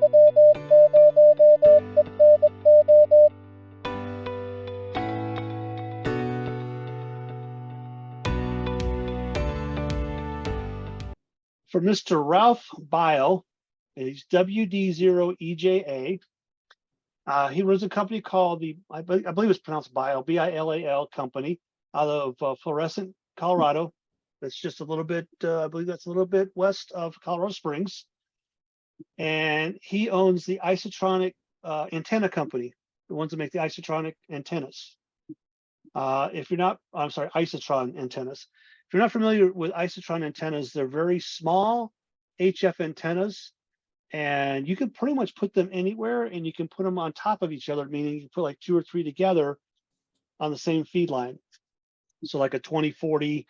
For Mr. Ralph Bilal, he's WD0EJA. He runs a company called I believe it's pronounced Bilal, B-I-L-A-L company out of Florissant, Colorado. That's just a little bit, I believe that's a little bit west of Colorado Springs. And he owns the Isotronic antenna company, the ones that make the Isotronic antennas. If you're not, I'm sorry, Isotron antennas. If you're not familiar with Isotron antennas, they're very small HF antennas, and you can pretty much put them anywhere, and you can put them on top of each other, meaning you can put like 2 or 3 together on the same feed line. So like a 2040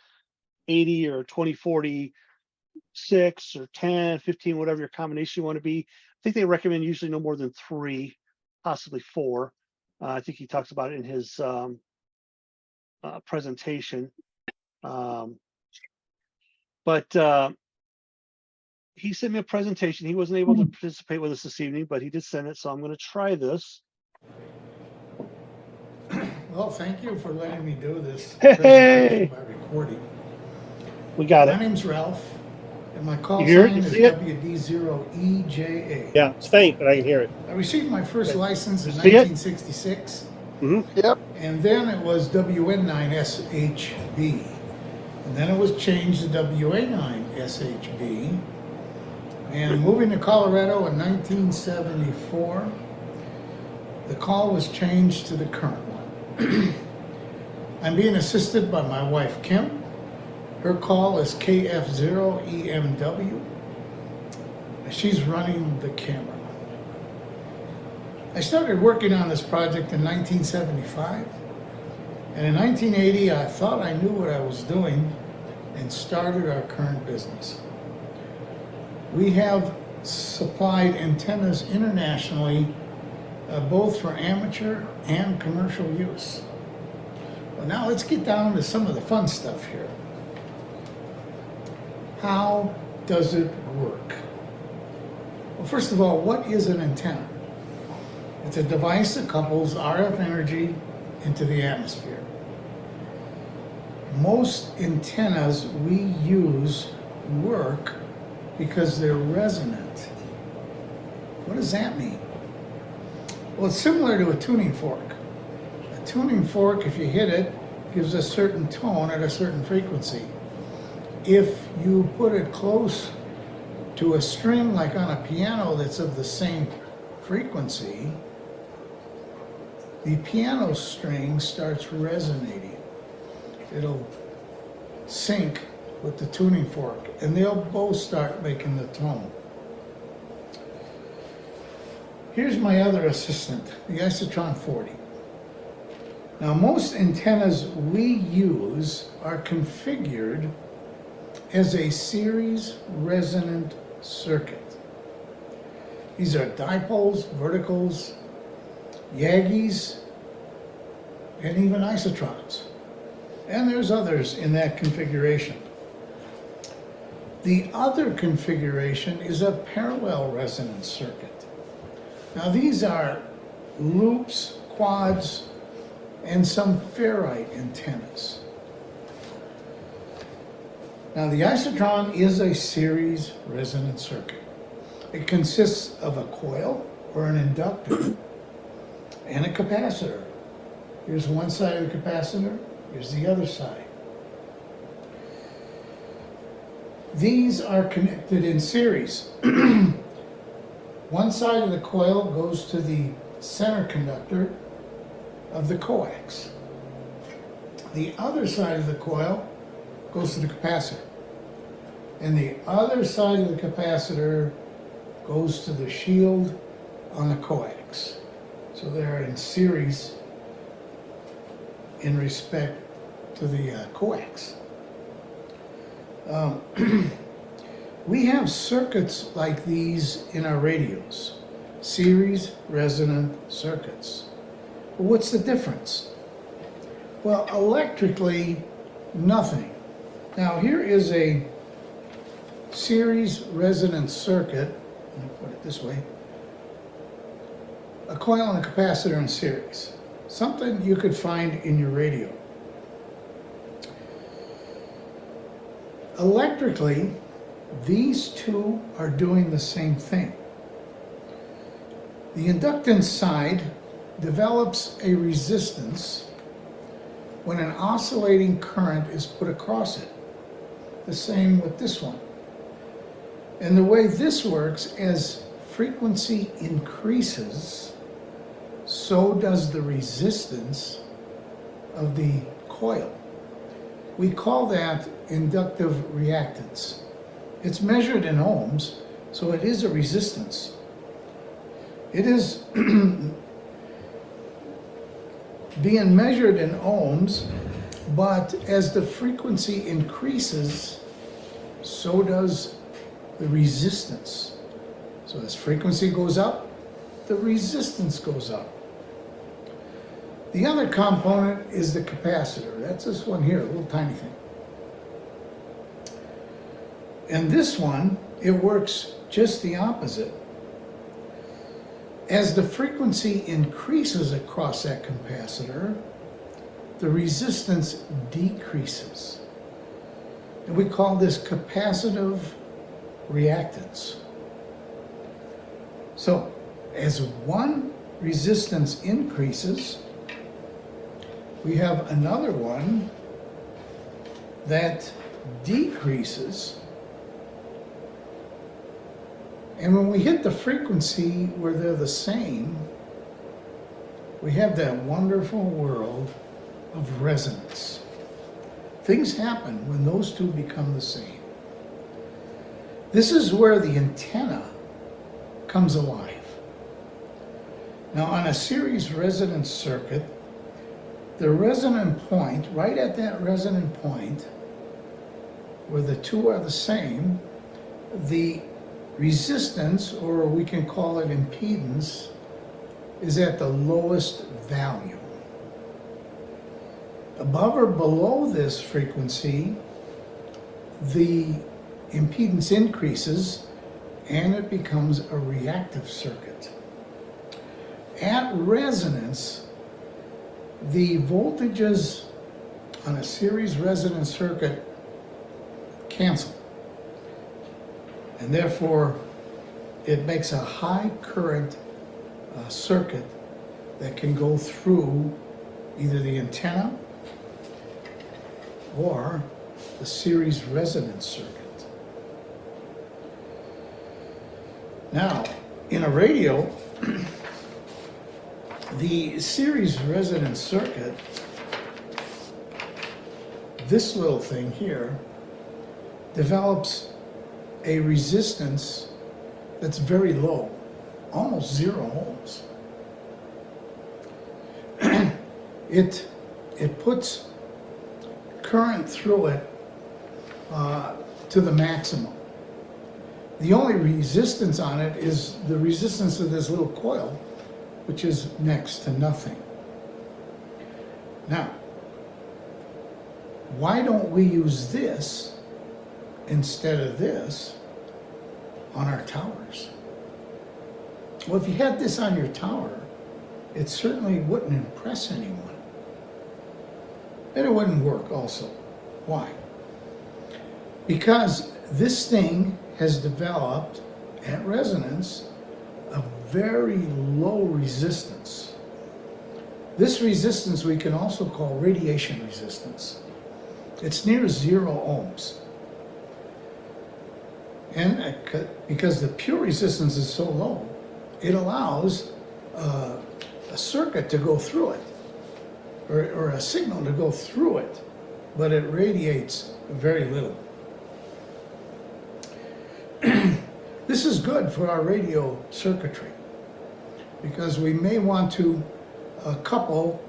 80 or 2040 6 or 10, 15, whatever your combination you want to be. I think they recommend usually no more than 3, possibly 4. I think he talks about it in his presentation. But he sent me a presentation. He wasn't able to participate with us this evening, but he did send it, so I'm going to try this. Well, thank you for letting me do this presentation by recording. We got it. My name's Ralph, and my call sign is WD0EJA. Yeah, it's faint, but I can hear it. I received my first license in 1966. Yep. And then it was WN9SHB. And then it was changed to WA9SHB. And moving to Colorado in 1974, the call was changed to the current one. I'm being assisted by my wife, Kim. Her call is KF0EMW. She's running the camera. I started working on this project in 1975. And in 1980, I thought I knew what I was doing and started our current business. We have supplied antennas internationally, both for amateur and commercial use. Well, now let's get down to some of the fun stuff here. How does it work? Well, first of all, what is an antenna? It's a device that couples RF energy into the atmosphere. Most antennas we use work because they're resonant. What does that mean? Well, it's similar to a tuning fork. A tuning fork, if you hit it, gives a certain tone at a certain frequency. If you put it close to a string like on a piano that's of the same frequency, the piano string starts resonating. It'll sync with the tuning fork, and they'll both start making the tone. Here's my other assistant, the Isotron 40. Now, most antennas we use are configured as a series resonant circuit. These are dipoles, verticals, Yagis, and even isotrons. And there's others in that configuration. The other configuration is a parallel resonance circuit. Now these are loops, quads, and some ferrite antennas. Now the Isotron is a series resonance circuit. It consists of a coil or an inductor and a capacitor. Here's one side of the capacitor, here's the other side. These are connected in series. One side of the coil goes to the center conductor of the coax. The other side of the coil goes to the capacitor. And the other side of the capacitor goes to the shield on the coax. So they're in series in respect to the coax. We have circuits like these in our radios, series resonant circuits. Well, what's the difference? Well, electrically, nothing. Now here is a series resonance circuit, let me put it this way, a coil and a capacitor in series. Something you could find in your radio. Electrically, these two are doing the same thing. The inductance side develops a resistance when an oscillating current is put across it. The same with this one. And the way this works, as frequency increases, so does the resistance of the coil. We call that inductive reactance. It's measured in ohms, so it is a resistance. It is being measured in ohms, but as the frequency increases, so does the resistance. So as frequency goes up, the resistance goes up. The other component is the capacitor. That's this one here, a little tiny thing. And this one, it works just the opposite. As the frequency increases across that capacitor, the resistance decreases. And we call this capacitive reactance. So, as one resistance increases, we have another one that decreases. And when we hit the frequency where they're the same, we have that wonderful world of resonance. Things happen when those two become the same. This is where the antenna comes alive. Now, on a series resonance circuit, the resonant point, right at that resonant point, where the two are the same, the resistance, or we can call it impedance, is at the lowest value. Above or below this frequency, the impedance increases and it becomes a reactive circuit. At resonance, the voltages on a series resonance circuit cancel. And therefore, it makes a high current circuit that can go through either the antenna or the series resonance circuit. Now, in a radio, the series resonance circuit, this little thing here, develops a resistance that's very low, almost 0 ohms. It puts current through it to the maximum. The only resistance on it is the resistance of this little coil, which is next to nothing. Now, why don't we use this instead of this on our towers? Well, if you had this on your tower, it certainly wouldn't impress anyone. And it wouldn't work also. Why? Because this thing has developed at resonance a very low resistance. This resistance we can also call radiation resistance. It's near 0 ohms. And because the pure resistance is so low, it allows a circuit to go through it, or a signal to go through it, but it radiates very little. This is good for our radio circuitry because we may want to couple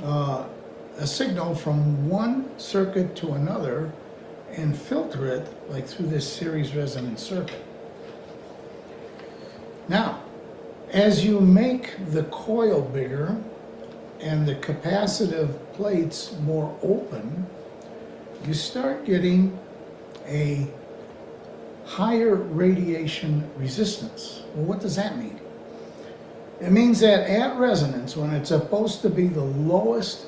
a signal from one circuit to another and filter it like through this series resonance circuit. Now, as you make the coil bigger and the capacitive plates more open, you start getting a higher radiation resistance. Well, what does that mean? It means that at resonance, when it's supposed to be the lowest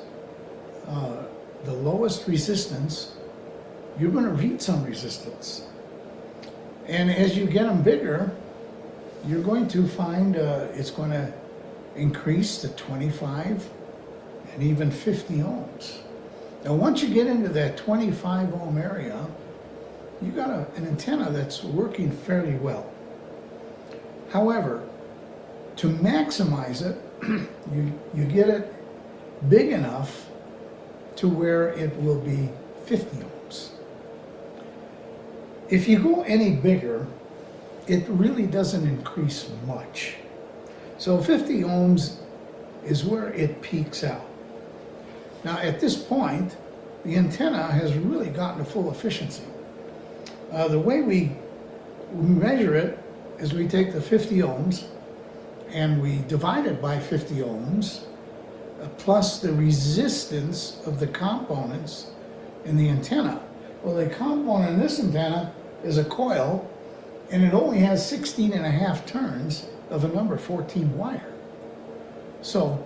resistance, you're going to read some resistance. And as you get them bigger, you're going to find it's going to increase to 25 and even 50 ohms. Now, once you get into that 25 ohm area, you got an antenna that's working fairly well. However, to maximize it, you get it big enough to where it will be 50 ohms. If you go any bigger, it really doesn't increase much. So 50 ohms is where it peaks out. Now at this point, the antenna has really gotten to full efficiency. The way we measure it is we take the 50 ohms and we divide it by 50 ohms plus the resistance of the components in the antenna. Well, the component in this antenna is a coil, and it only has 16 and a half turns of a number 14 wire. So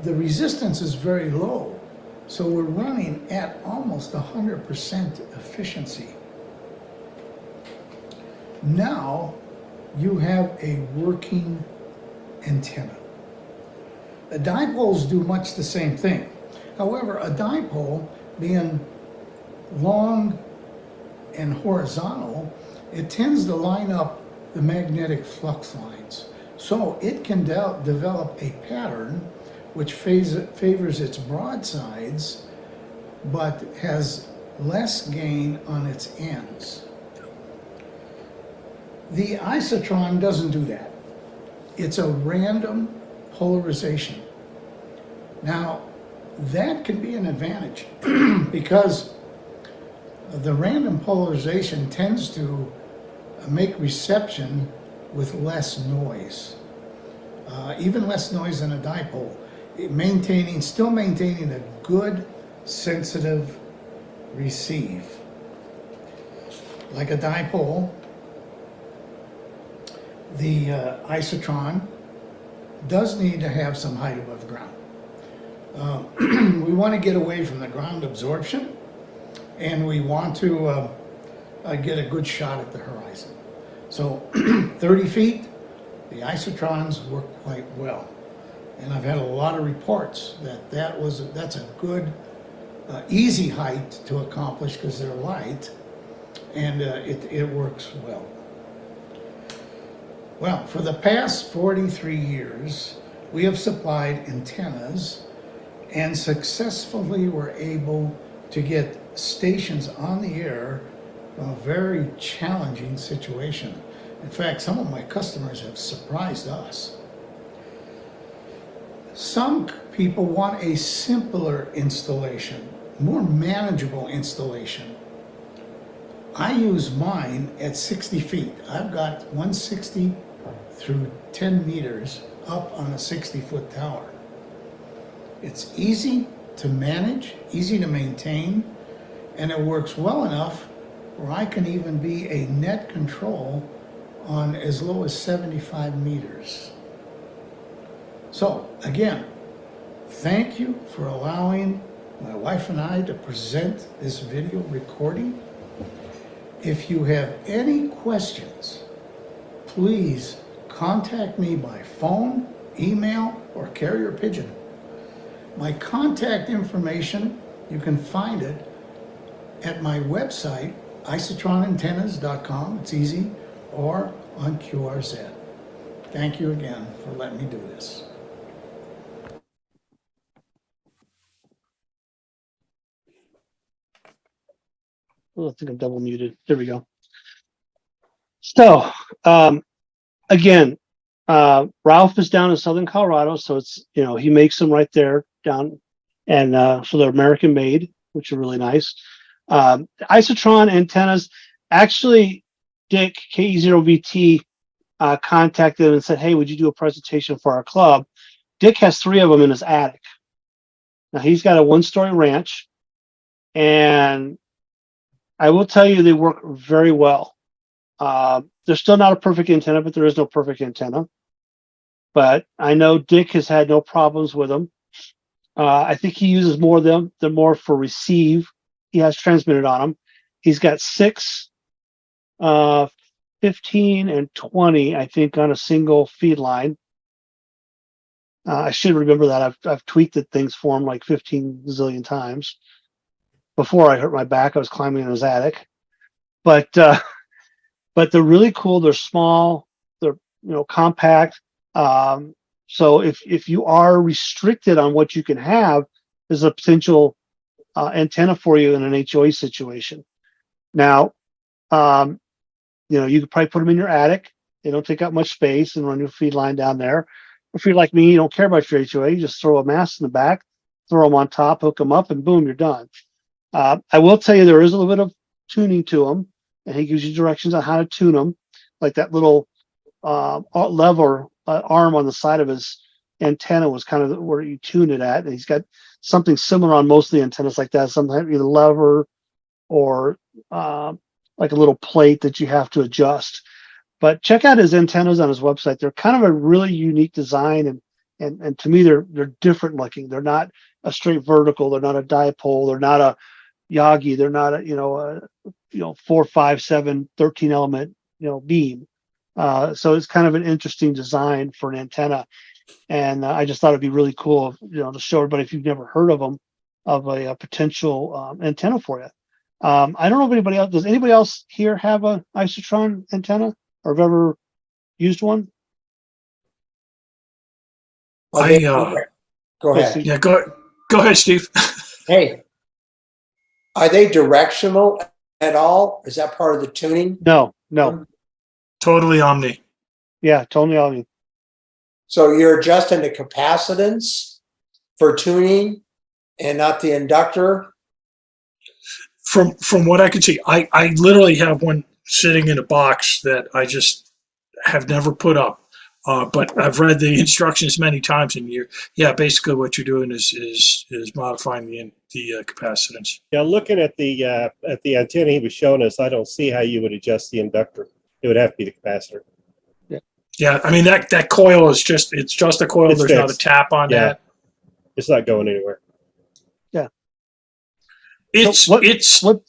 the resistance is very low. So we're running at almost 100% efficiency. Now you have a working antenna. The dipoles do much the same thing. However, a dipole being long and horizontal, it tends to line up the magnetic flux lines. So it can develop a pattern which favors its broadsides, but has less gain on its ends. The Isotron doesn't do that. It's a random polarization. Now, that can be an advantage because the random polarization tends to make reception with less noise, even less noise than a dipole, still maintaining a good sensitive receive. Like a dipole, the Isotron does need to have some height above ground. We want to get away from the ground absorption, and we want to get a good shot at the horizon. So 30 feet, the Isotrons work quite well. And I've had a lot of reports that that's a good, easy height to accomplish because they're light, and it works well. Well, for the past 43 years, we have supplied antennas and successfully were able to get stations on the air from a very challenging situation. In fact, some of my customers have surprised us. Some people want a simpler installation, more manageable installation. I use mine at 60 feet. I've got 160 through 10 meters up on a 60-foot tower. It's easy to manage, easy to maintain, and it works well enough where I can even be a net control on as low as 75 meters. So again, thank you for allowing my wife and I to present this video recording. If you have any questions, please contact me by phone, email, or carrier pigeon. My contact information, you can find it at my website, isotronantennas.com, it's easy, or on QRZ. Thank you again for letting me do this. Oh, I think I'm double muted. There we go. So, again, Ralph is down in Southern Colorado, so it's, he makes them right there down, and so they're American made, which are really nice. Isotron antennas, actually, Dick K0ITP contacted him and said, "Hey, would you do a presentation for our club?" Dick has 3 of them in his attic. Now he's got a 1-story ranch, and I will tell you they work very well. They're still not a perfect antenna, but there is no perfect antenna. but I know Dick has had no problems with them. I think he uses more of them. They're more for receive. He has transmitted on them. He's got 6, 15, and 20, I think, on a single feed line. I should remember that. I've tweaked the things for him like 15 zillion times. Before I hurt my back, I was climbing in his attic. But they're really cool. They're small. They're compact. So if you are restricted on what you can have, there's a potential antenna for you in an HOA situation. Now, you could probably put them in your attic. They don't take up much space and run your feed line down there. If you're like me, you don't care about your HOA, you just throw a mast in the back, throw them on top, hook them up, and boom, you're done. I will tell you there is a little bit of tuning to them, and he gives you directions on how to tune them, like that little lever arm on the side of his antenna was kind of where you tune it at, and he's got something similar on most of the antennas like that, sometimes either lever or like a little plate that you have to adjust. But check out his antennas on his website. They're kind of a really unique design, and to me they're different looking. They're not a straight vertical. They're not a dipole. They're not a Yagi. They're not a 4, 5, 7, 13 element beam. So it's kind of an interesting design for an antenna, and I just thought it'd be really cool, to show everybody, if you've never heard of them, of a potential antenna for you. I don't know if anybody else. Does anybody else here have a Isotron antenna, or have ever used one? Go ahead. Yeah, go ahead, Steve. Hey, are they directional at all? Is that part of the tuning? No. Totally Omni. Yeah, totally Omni. So you're adjusting the capacitance for tuning and not the inductor? From what I can see, I literally have one sitting in a box that I just have never put up. But I've read the instructions many times, and basically what you're doing is modifying the capacitance. Yeah, looking at the antenna he was showing us, I don't see how you would adjust the inductor. It would have to be the capacitor. Yeah, I mean that coil is just a coil. It's There's not a fixed. tap on that. It's not going anywhere. Yeah. It's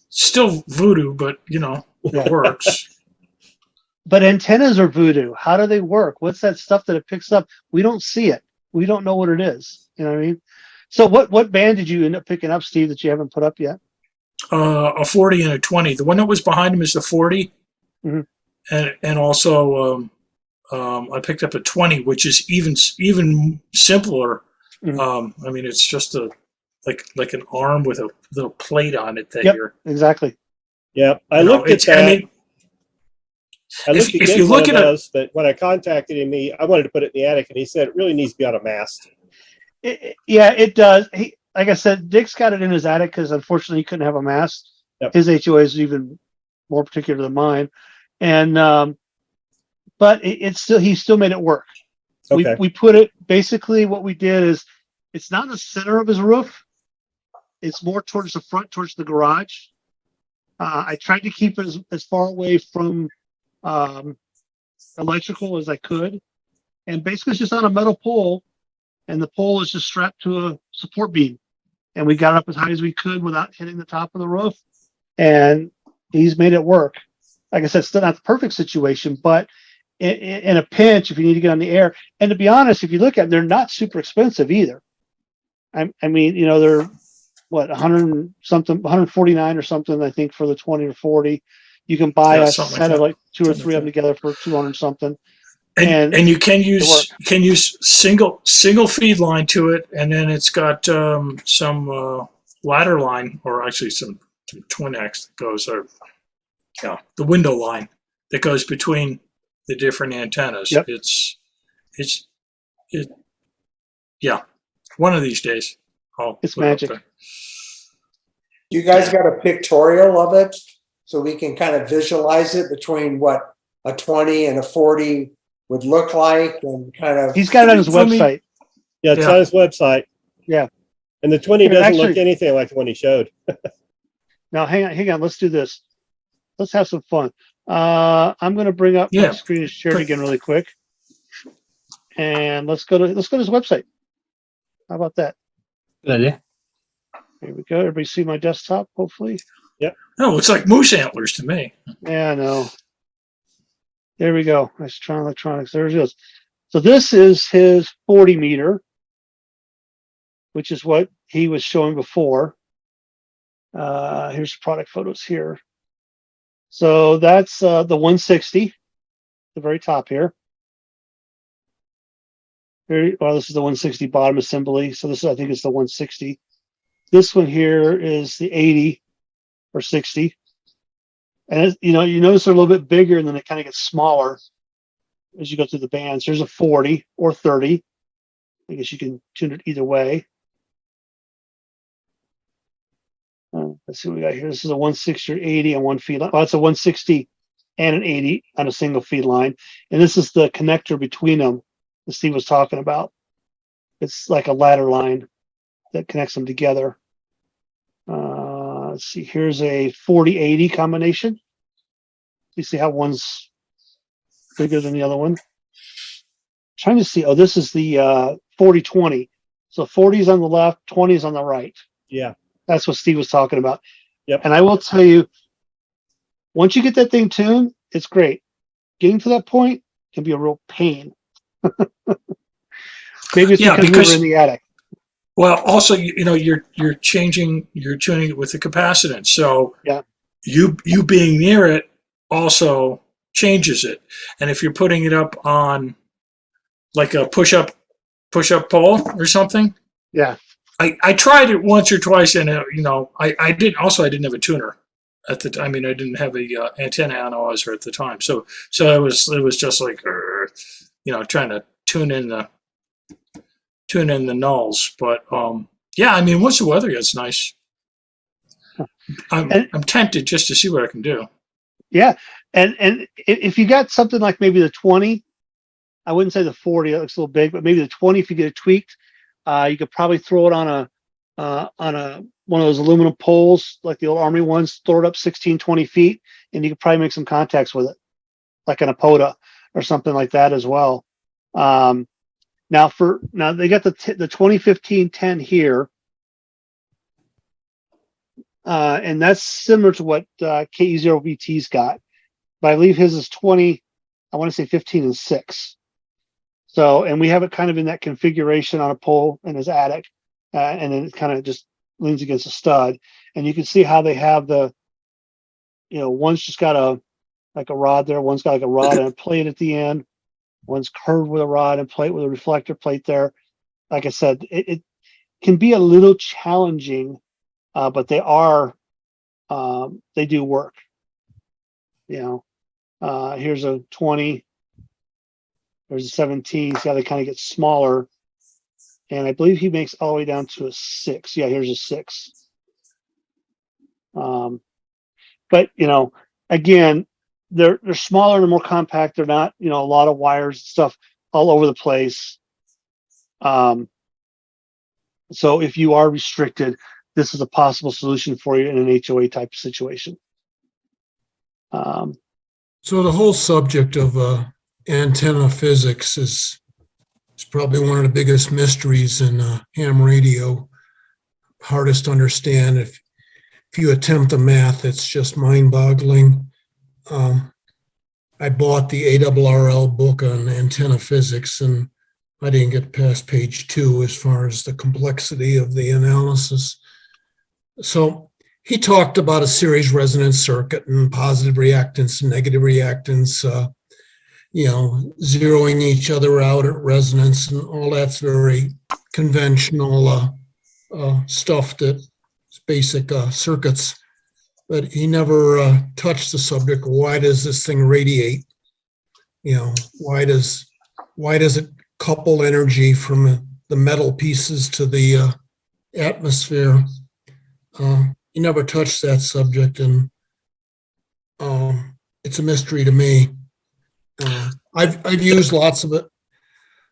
still voodoo, but it works. But antennas are voodoo. How do they work? What's that stuff that it picks up? We don't see it. We don't know what it is. You know what I mean? So what band did you end up picking up, Steve, that you haven't put up yet? A 40 and a 20. The one that was behind him is the 40, and also I picked up a 20, which is even simpler. I mean, it's just like an arm with a little plate on it. Exactly. Yeah, I looked at that. I looked if you look at those, but when I contacted him, I wanted to put it in the attic, and he said it really needs to be on a mast. Yeah, it does. Like I said, Dick's got it in his attic because unfortunately he couldn't have a mast. Yep. His HOA is even more particular than mine, and but he still made it work. Okay. We put it, basically what we did is, it's not in the center of his roof. It's more towards the front, towards the garage. I tried to keep it as far away from electrical as I could, and basically it's just on a metal pole, and the pole is just strapped to a support beam, and we got it up as high as we could without hitting the top of the roof, and he's made it work. Like I said, still not the perfect situation, but in a pinch, if you need to get on the air, and to be honest, if you look at them, they're not super expensive either. I mean, they're what, 100 something, 149 or something, I think, for the 20 or 40. You can buy a set of like 2 or 3 of them together for 200 something. And you can use single feed line to it, and then it's got some ladder line, or actually some twin X that goes, the window line that goes between the different antennas. Yep. One of these days it's magic. You guys got a pictorial of it so we can kind of visualize it between what a 20 and a 40 would look like, and kind of. He's got it on his website. Yeah, it's on his website. Yeah. And the 20 doesn't look anything like the one he showed. Now, hang on. Let's do this. Let's have some fun. I'm going to bring up my screen shared again really quick. and let's go to his website. How about that? Good idea. Here we go. Everybody see my desktop, hopefully. No, it looks like moose antlers to me. Yeah, I know. There we go. Isotron Electronics. There it is. So this is his 40 meter, which is what he was showing before. Here's the product photos here. So that's the 160, the very top here. Well, this is the 160 bottom assembly. So this, I think, is the 160. This one here is the 80 or 60. And you notice they're a little bit bigger, and then it kind of gets smaller as you go through the bands. Here's a 40 or 30. I guess you can tune it either way. Let's see what we got here. This is a 160 or 80 on one feed line. Well, it's a 160 and an 80 on a single feed line. And this is the connector between them that Steve was talking about. It's like a ladder line that connects them together. Let's see, here's a 40-80 combination. You see how one's bigger than the other one? Trying to see, oh, this is the 40-20. So 40 is on the left, 20 is on the right. Yeah. That's what Steve was talking about. Yep. And I will tell you, once you get that thing tuned, it's great. Getting to that point can be a real pain. Maybe it's because we're in the attic. Well, also, you're tuning it with the capacitance. So yeah, you being near it also changes it. And if you're putting it up on like a push up pole or something, yeah. I tried it once or twice, and I didn't have a tuner at the time. I mean, I didn't have a antenna analyzer at the time, so it was just like trying to tune in the nulls. But yeah, I mean, once the weather gets nice, I'm tempted just to see what I can do. Yeah, and if you got something like maybe the 20, I wouldn't say the 40. That looks a little big, but maybe the 20. If you get it tweaked. You could probably throw it on one of those aluminum poles, like the old Army ones, throw it up 16, 20 feet, and you could probably make some contacts with it, like an Apoda or something like that as well. Now they got the 2015-10 here, and that's similar to what KE0VT's got, but I believe his is 20. I want to say 15 and 6. So, and we have it kind of in that configuration on a pole in his attic, and then it kind of just leans against a stud. And you can see how they have the, one's just got a rod there, one's got like a rod and a plate at the end, one's curved with a rod and plate with a reflector plate there. Like I said, it can be a little challenging, but they do work. Here's a 20. There's a 17. See how they kind of get smaller. And I believe he makes all the way down to a 6. Yeah, here's a 6. But, again, they're smaller and more compact. They're not, a lot of wires and stuff all over the place. So if you are restricted, this is a possible solution for you in an HOA type situation. So the whole subject of antenna physics is probably one of the biggest mysteries in ham radio. Hardest to understand. If you attempt the math, it's just mind-boggling. I bought the ARRL book on antenna physics, and I didn't get past page 2 as far as the complexity of the analysis. So he talked about a series resonance circuit and positive reactance and negative reactance, zeroing each other out at resonance, and all that's very conventional stuff that's basic circuits. But he never touched the subject. Why does this thing radiate? Why does it couple energy from the metal pieces to the atmosphere? He never touched that subject, and it's a mystery to me. I've used lots of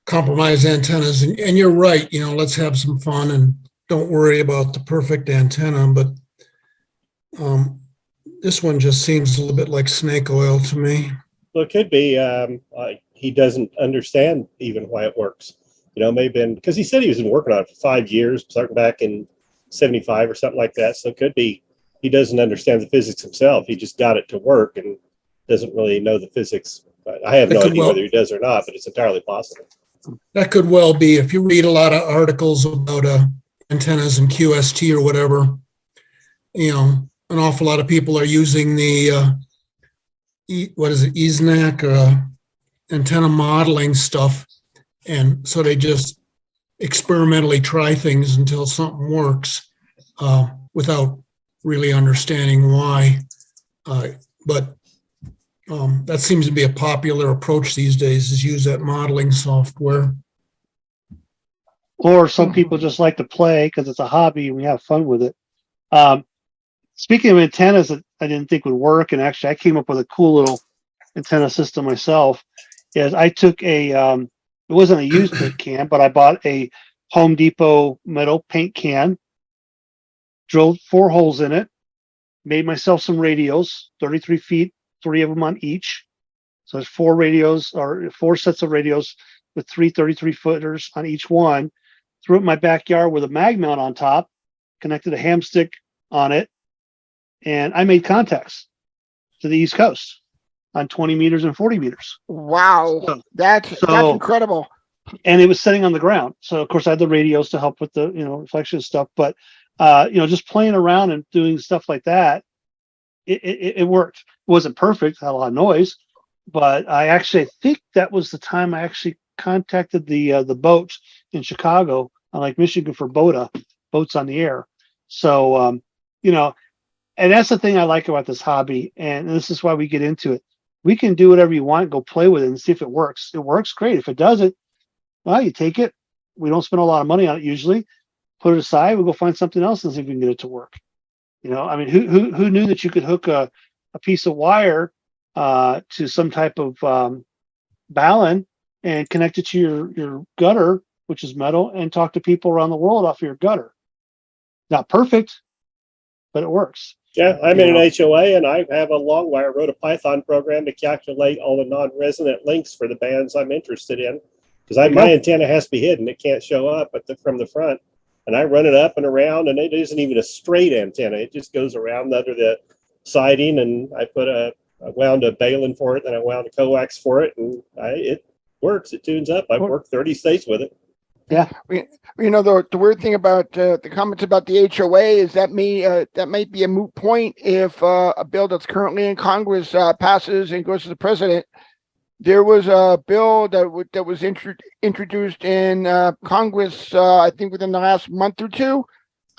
compromised antennas, and you're right. Let's have some fun and don't worry about the perfect antenna. But this one just seems a little bit like snake oil to me. Well, it could be. I he doesn't understand even why it works. You know, maybe because he said he was working on it for 5 years, starting back in 75 or something like that. So it could be he doesn't understand the physics himself. He just got it to work and doesn't really know the physics. But I have no idea whether he does or not, but it's entirely possible. That could well be. If you read a lot of articles about antennas and QST or whatever, you know, an awful lot of people are using the, ESNAC antenna modeling stuff. And so they just experimentally try things until something works without really understanding why. But that seems to be a popular approach these days, is use that modeling software. Or some people just like to play because it's a hobby and we have fun with it. Speaking of antennas that I didn't think would work, and actually I came up with a cool little antenna system myself, is I took it wasn't a used paint can, but I bought a Home Depot metal paint can, drilled 4 holes in it, made myself some radios, 33 feet, 3 of them on each. So there's 4 radios, or 4 sets of radios with 3 33-footers on each one. Threw it in my backyard with a mag mount on top, connected a ham stick on it, and I made contacts to the East Coast on 20 meters and 40 meters. Wow, that's incredible. And it was sitting on the ground. So of course I had the radios to help with the reflection stuff. But just playing around and doing stuff like that, it worked. It wasn't perfect, had a lot of noise, but I think that was the time I actually contacted the boat in Chicago on Lake Michigan for boats on the air. So and that's the thing I like about this hobby, and this is why we get into it. We can do whatever you want, go play with it and see if it works. It works, great. If it doesn't, well, you take it. We don't spend a lot of money on it usually. Put it aside. We'll go find something else and see if we can get it to work. I mean, who knew that you could hook a piece of wire to some type of balun and connect it to your gutter, which is metal, and talk to people around the world off of your gutter. Not perfect, but it works. Yeah, I'm in an HOA, and I have a long wire. Wrote a Python program to calculate all the non-resonant links for the bands I'm interested in, because my antenna has to be hidden; it can't show up from the front. And I run it up and around, and it isn't even a straight antenna; it just goes around under the siding. And I wound a balun for it, and I wound a coax for it, and it works. It tunes up. I've worked 30 states with it. Yeah. The weird thing about the comments about the HOA is that might be a moot point if a bill that's currently in Congress passes and goes to the president. There was a bill that was introduced in Congress, I think within the last month or two.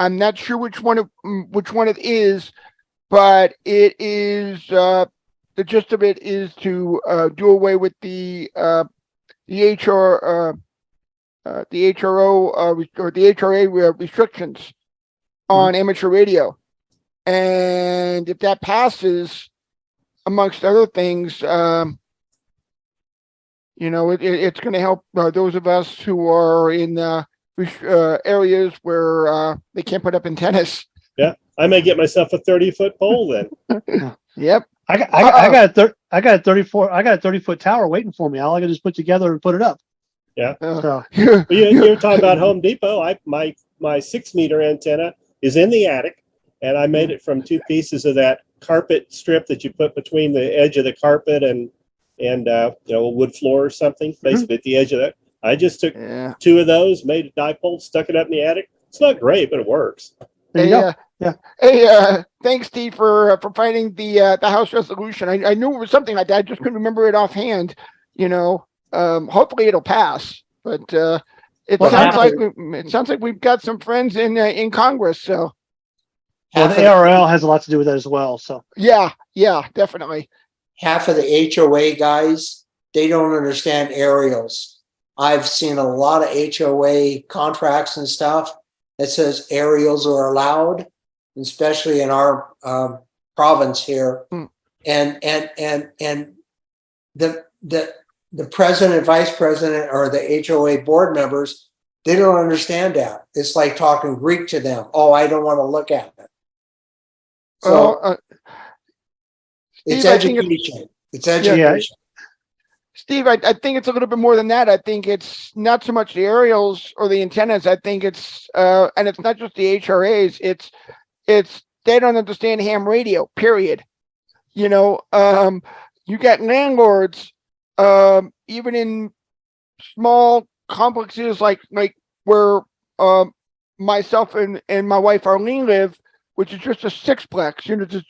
I'm not sure which one it is, but it is the gist of it is to do away with the HRO or the HRA restrictions on amateur radio. And if that passes, amongst other things, it's going to help those of us who are in areas where they can't put up antennas. Yeah, I may get myself a 30-foot pole then. Yep. I got a 30-foot tower waiting for me. All I got to just put together and put it up. Yeah. So You're talking about Home Depot. My 6-meter antenna is in the attic, and I made it from 2 pieces of that carpet strip that you put between the edge of the carpet and a wood floor or something, basically at the edge of that. I just took 2 of those, made a dipole, stuck it up in the attic. It's not great, but it works. There you go. Yeah. Hey, thanks, Steve, for finding the House resolution. I knew it was something like that. I just couldn't remember it offhand. Hopefully it'll pass, but it sounds like we've got some friends in Congress. So, well, the ARRL has a lot to do with that as well. So, yeah, definitely. Half of the HOA guys, they don't understand aerials. I've seen a lot of HOA contracts and stuff that says aerials are allowed, especially in our province here. And the president, vice president, or the HOA board members, they don't understand that. It's like talking Greek to them. Oh, I don't want to look at it. So it's education. It's education. Steve, I think it's a little bit more than that. I think it's not so much the aerials or the antennas. I think it's and it's not just the HRAs. It's they don't understand ham radio. Period. You know, you got landlords, even in small complexes like where myself and my wife Arlene live, which is just a sixplex. You know, just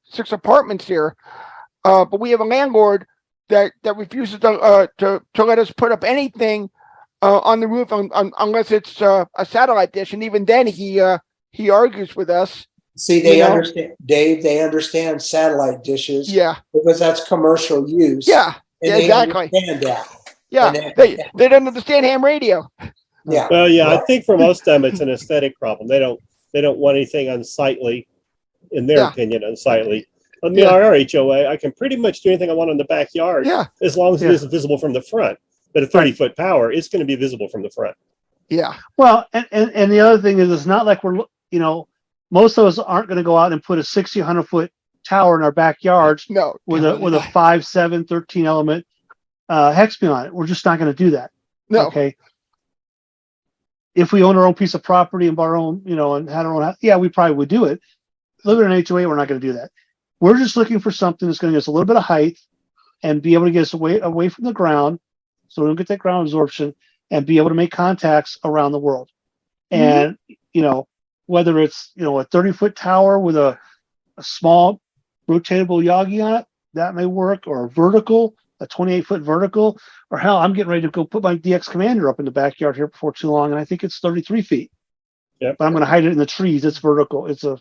6 apartments here. But we have a landlord that refuses to let us put up anything on the roof unless it's a satellite dish, and even then he argues with us. See, they understand, Dave. They understand satellite dishes. Yeah, because that's commercial use. yeah, and yeah, they exactly. understand that. Yeah, And they don't understand ham radio. Yeah. Well, yeah, I think for most of them it's an aesthetic problem. They don't want anything unsightly, in their Yeah. opinion, unsightly. I mean, Yeah. our HOA, I can pretty much do anything I want in the backyard, Yeah, as long as it Yeah. isn't visible from the front. But a 30-foot tower, it's going to be visible from the front. yeah, Well, and the other thing is, it's not like we're, you know, most of us aren't going to go out and put a 60, 100-foot tower in our backyards no, with definitely a not. 5, 7, 13 element hex beam on it. We're just not going to do that. No, Okay. If we own our own piece of property and bought our own, you know, and had our own house, yeah, we probably would do it. Living in an HOA, we're not going to do that. We're just looking for something that's going to give us a little bit of height and be able to get us away from the ground, so we don't get that ground absorption, and be able to make contacts around the world. And you know, whether it's, you know, a 30-foot tower with a small rotatable Yagi on it, that may work, or a 28-foot vertical, or hell, I'm getting ready to go put my DX Commander up in the backyard here before too long, and I think it's 33 feet. Yep. But I'm going to hide it in the trees. It's vertical. It's a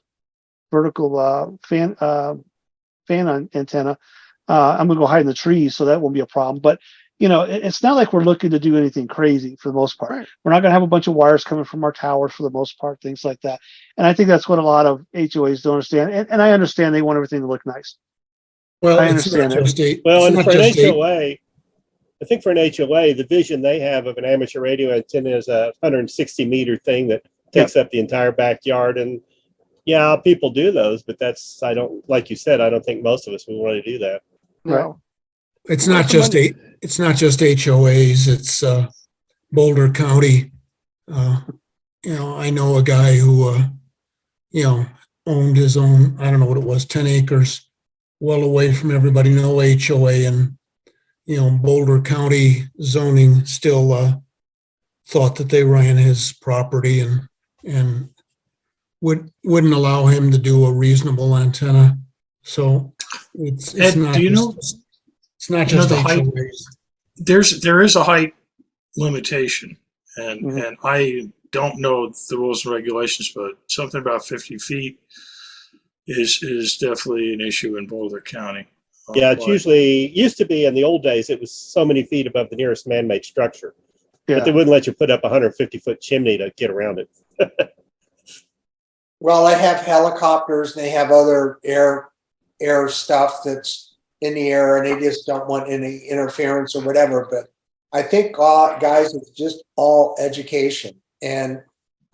vertical fan antenna. I'm going to go hide in the trees, so that won't be a problem. But you know, it's not like we're looking to do anything crazy for the most part. Right. We're not going to have a bunch of wires coming from our towers for the most part, things like that. And I think that's what a lot of HOAs don't understand. And I understand they want everything to look nice. Well, I it's not understand just eight. Well, it's and not for an just eight. HOA, I think for an HOA, the vision they have of an amateur radio antenna is a 160-meter thing that takes up the entire backyard. And yeah, people do those, but I don't, like you said, I don't think most of us would want to do that. no. It's not just eight. It's not just HOAs. It's Boulder County. You know, I know a guy who, you know, owned his own, I don't know what it was, 10 acres, well away from everybody, no HOA, and, you know, Boulder County zoning still thought that they ran his property and wouldn't allow him to do a reasonable antenna. So it's Ed, not do you know? it's not you know just the height? HOAs. There is a height limitation, and Mhm. and I don't know the rules and regulations, but something about 50 feet is definitely an issue in Boulder County. Yeah, it's But used to be in the old days, it was so many feet above the nearest man-made structure. Yeah. But they wouldn't let you put up a 150-foot chimney to get around it. Well, they have helicopters and they have other air stuff that's in the air, and they just don't want any interference or whatever. But I think, guys, it's just all education, and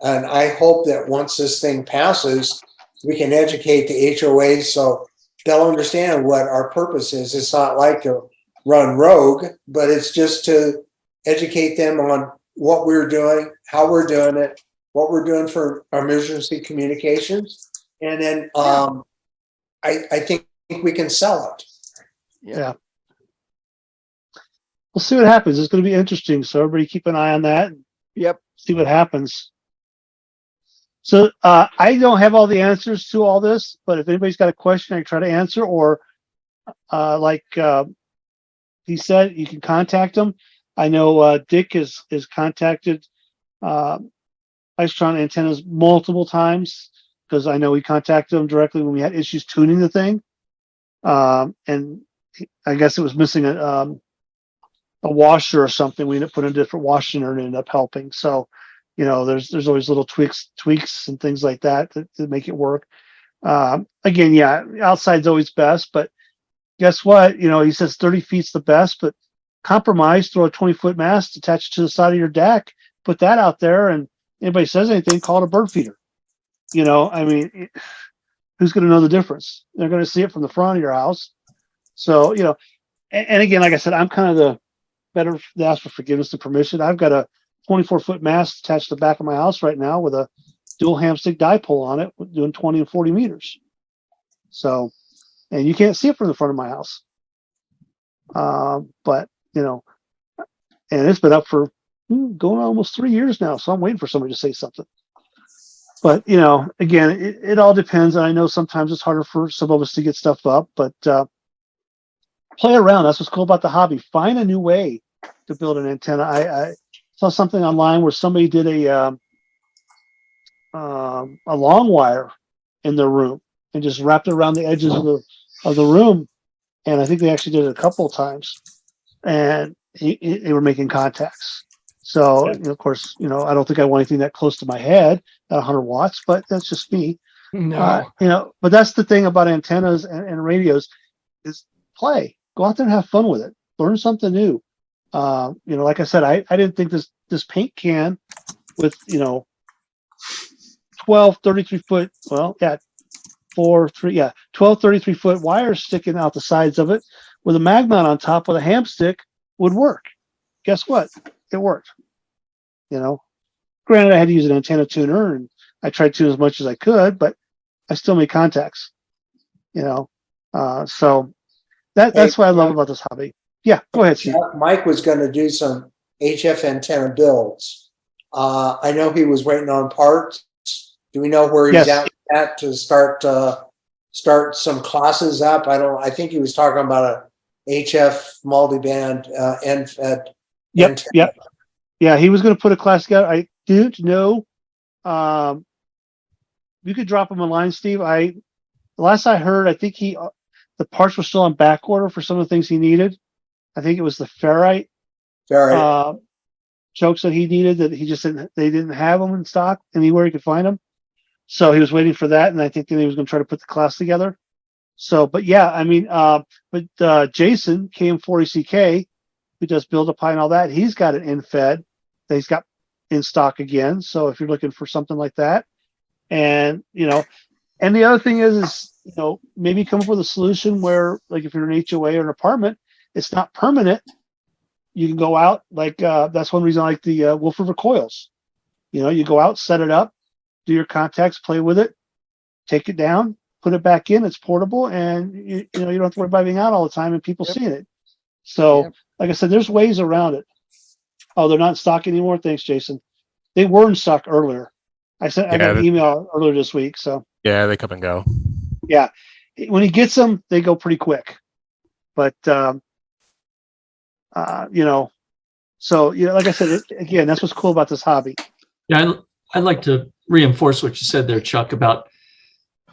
I hope that once this thing passes, we can educate the HOAs so they'll understand what our purpose is. It's not like to run rogue, but it's just to educate them on what we're doing, how we're doing it, what we're doing for emergency communications. And then I think we can sell it. Yeah. We'll see what happens. It's going to be interesting. So everybody keep an eye on that. And Yep. see what happens. So I don't have all the answers to all this, but if anybody's got a question, I can try to answer, or like he said, you can contact them. I know Dick is contacted Isotron antennas multiple times, because I know he contacted them directly when we had issues tuning the thing. And I guess it was missing a washer or something. We ended up putting a different washer in, and it ended up helping. So, you know, there's always little tweaks and things like that to make it work. Again, yeah, outside's always best, but guess what? You know, he says 30 feet's the best, but compromise, throw a 20-foot mast attached to the side of your deck, put that out there, and anybody says anything, call it a bird feeder. You know, I mean, who's going to know the difference? They're going to see it from the front of your house. So, you know, and again, like I said, I'm kind of the better to ask for forgiveness and permission. I've got a 24-foot mast attached to the back of my house right now with a dual ham stick dipole on it, doing 20 and 40 meters. So, and you can't see it from the front of my house. But and it's been up for going on almost 3 years now. So I'm waiting for somebody to say something. But, again, it all depends. And I know sometimes it's harder for some of us to get stuff up, but play around. That's what's cool about the hobby. Find a new way to build an antenna. I saw something online where somebody did a long wire in their room and just wrapped it around the edges of the room. And I think they actually did it a couple of times, and they were making contacts. So, of course, I don't think I want anything that close to my head at 100 watts, but that's just me. No. But that's the thing about antennas and radios is play. Go out there and have fun with it. Learn something new. Like I said, I didn't think this paint can with 12 33-foot, 12 33-foot wires sticking out the sides of it with a mag mount on top with a ham stick would work. Guess what? It worked. Granted, I had to use an antenna tuner and I tried to as much as I could, but I still made contacts. So that's what I love about this hobby. Yeah, go ahead, Steve. Mike was going to do some HF antenna builds. I know he was waiting on parts. Do we know where he's at to start some classes up? I think he was talking about a HF multiband end-fed. Yep. Yeah, he was going to put a class together. I didn't know. You could drop him a line, Steve. The last I heard, I think the parts were still on back order for some of the things he needed. I think it was the ferrite chokes that he needed that they didn't have them in stock anywhere he could find them. So he was waiting for that, and I think then he was going to try to put the class together. So, but yeah, I mean, Jason KM40CK, who does Build-A-Pie and all that, he's got an end-fed that he's got in stock again. So if you're looking for something like that, and and the other thing is maybe come up with a solution where, like, if you're an HOA or an apartment, it's not permanent. You can go out, like that's one reason I like the Wolf River coils. You go out, set it up, do your contacts, play with it, take it down, put it back in. It's portable, and you don't have to worry about being out all the time and people seeing it. So, like I said, there's ways around it. Oh, they're not in stock anymore. Thanks, Jason. They were in stock earlier. I got an email earlier this week. So yeah, they come and go. Yeah, when he gets them, they go pretty quick. But so like I said, again, that's what's cool about this hobby. Yeah, I'd like to reinforce what you said there, Chuck, about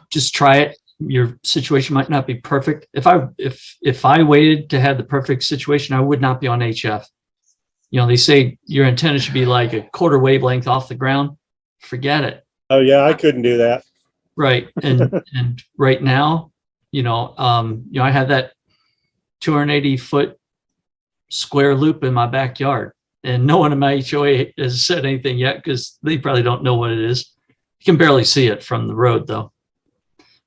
just try it. Your situation might not be perfect. If I waited to have the perfect situation, I would not be on HF. They say your antenna should be like a quarter wavelength off the ground. Forget it. Oh yeah, I couldn't do that. Right. And right now, I have that 280-foot square loop in my backyard, and no one in my HOA has said anything yet because they probably don't know what it is. You can barely see it from the road though.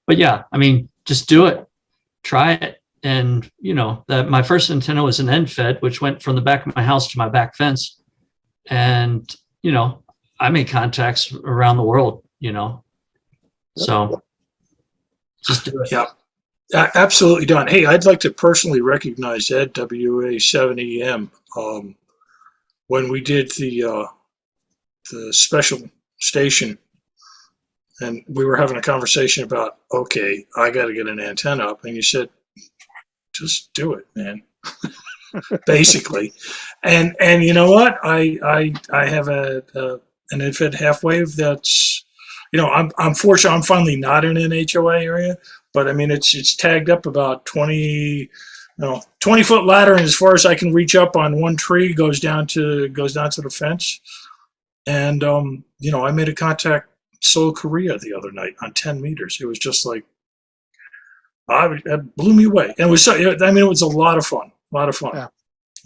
But yeah, I mean, just do it, try it. And that my first antenna was an end fed, which went from the back of my house to my back fence. And, I made contacts around the world, so just do it. Yeah, absolutely done. Hey, I'd like to personally recognize Ed WA7EM. When we did the special station, and we were having a conversation about, okay, I got to get an antenna up, and you said, just do it, man. Basically, and you know what? I have an infed half wave that's, I'm fortunate. I'm finally not in an HOA area, but I mean it's tagged up about 20-foot ladder, and as far as I can reach up on one tree goes down to the fence. And I made a contact Seoul, Korea the other night on 10 meters. It was just like, it blew me away. And it was it was a lot of fun. Yeah.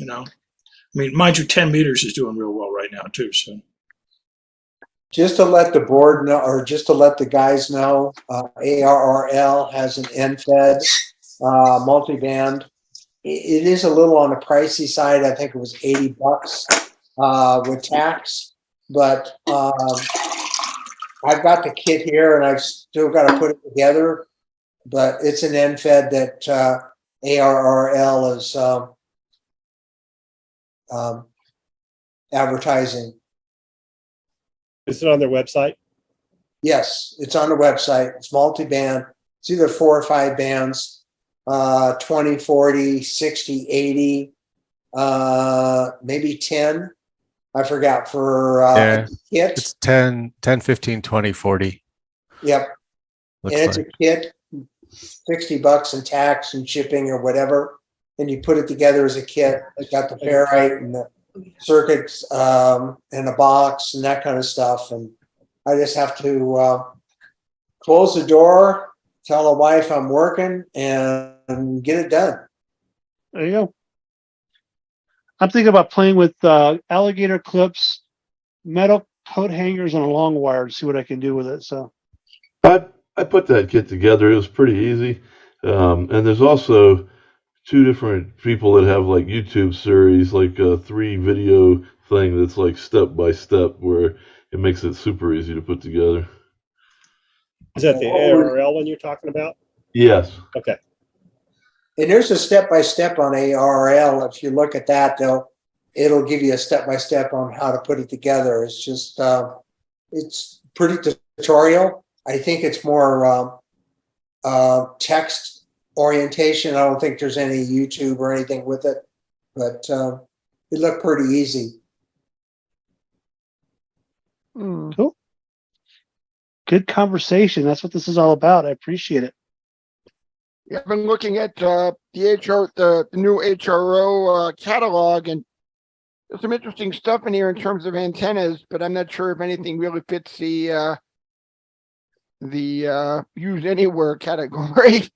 I mean, mind you, 10 meters is doing real well right now too. So just to let the board know, or just to let the guys know, ARRL has an end-fed multiband it is a little on the pricey side. I think it was $80 with tax, but I've got the kit here and I've still got to put it together. But it's an NFED that ARRL is advertising. Is it on their website? Yes, it's on the website. It's multi-band. It's either 4 or 5 bands, 20, 40, 60, 80, maybe 10. I forgot for Yeah, kit. it's 10, 15, 20, 40. Yep. Looks And it's like. a kit, $60 in tax and shipping or whatever. And you put it together as a kit. It's got the ferrite and the circuits and a box and that kind of stuff. And I just have to close the door, tell the wife I'm working, and get it done. There you go. I'm thinking about playing with alligator clips, metal coat hangers, and a long wire to see what I can do with it. So I put that kit together. It was pretty easy. And there's also 2 different people that have like YouTube series, like a 3 video thing that's like step by step, where it makes it super easy to put together. Is that the ARRL one you're talking about? Yes. Okay. And there's a step-by-step on ARRL. If you look at that, it'll give you a step-by-step on how to put it together. It's just, it's pretty tutorial. I think it's more text orientation. I don't think there's any YouTube or anything with it, but it looked pretty easy. cool. Good conversation. That's what this is all about. I appreciate it. Yeah, I've been looking at the new HRO catalog, and there's some interesting stuff in here in terms of antennas, but I'm not sure if anything really fits the use anywhere category.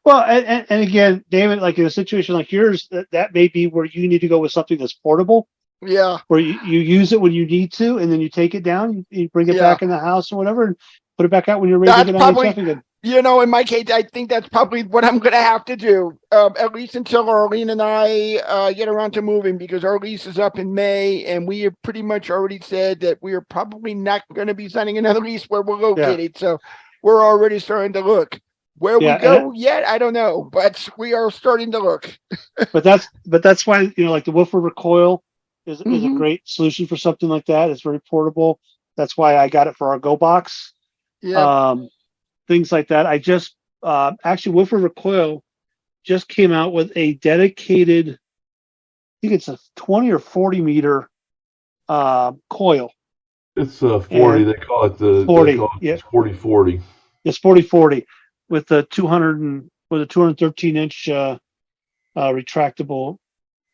Well, and again, David, like in a situation like yours, that may be where you need to go with something that's portable, Yeah, where you use it when you need to, and then you take it down, you bring it Yeah. back in the house or whatever, and put it back out when you're ready That's to get probably- on your again. in my case, I think that's probably what I'm going to have to do, at least until Arlene and I get around to moving, because our lease is up in May, and we have pretty much already said that we are probably not going to be signing another lease where we're located. So we're already starting to look. Where we go yet, I don't know, but we are starting to look. But that's why, like the woofer recoil is a Mhm. great solution for something like that. It's very portable. That's why I got it for our Go Box. Yeah. Things like that. I just actually Woofer Recoil just came out with a dedicated, I think it's a 20 or 40 meter coil. It's 40. They call it the 40, They call it yeah. 40-40. It's 40-40 with the 213-inch retractable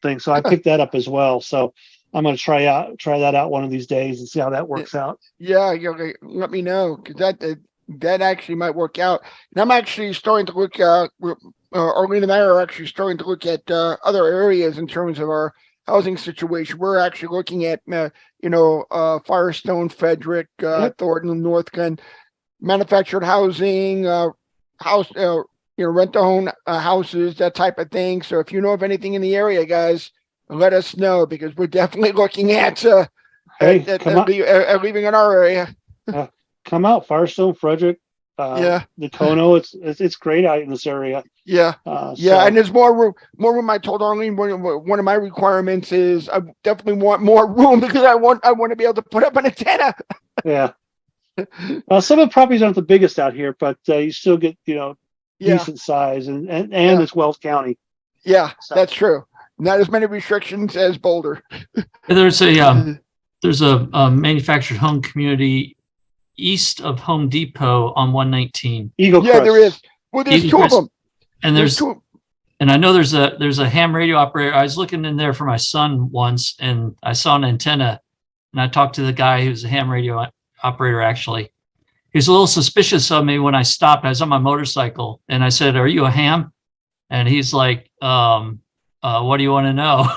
thing. So I picked that up as well. So I'm going to try that out one of these days and see how that works out. Yeah, let me know, because that actually might work out. And I'm actually starting to look Arlene and I are actually starting to look at other areas in terms of our housing situation. We're actually looking at Firestone, Frederick, Thornton, North Glen, manufactured housing, rent-to-own houses, that type of thing. So if you know of anything in the area, guys, let us know, because we're definitely looking at leaving in our area. Come out, Firestone, Frederick, the Kono. It's great out in this area. Yeah. And there's more room. I told Arlene one of my requirements is I definitely want more room, because I want to be able to put up an antenna. Yeah. Well, some of the properties aren't the biggest out here, but you still get decent size, and it's Wells County. Yeah, so. That's true. Not as many restrictions as Boulder. There's a manufactured home community east of Home Depot on 119. Eagle Crest. Yeah, there is. Well, there's two of them. And and I know there's a ham radio operator. I was looking in there for my son once, and I saw an antenna, and I talked to the guy who's a ham radio operator. Actually, he was a little suspicious of me when I stopped. I was on my motorcycle, and I said, "Are you a ham?" And he's like, "What do you want to know?"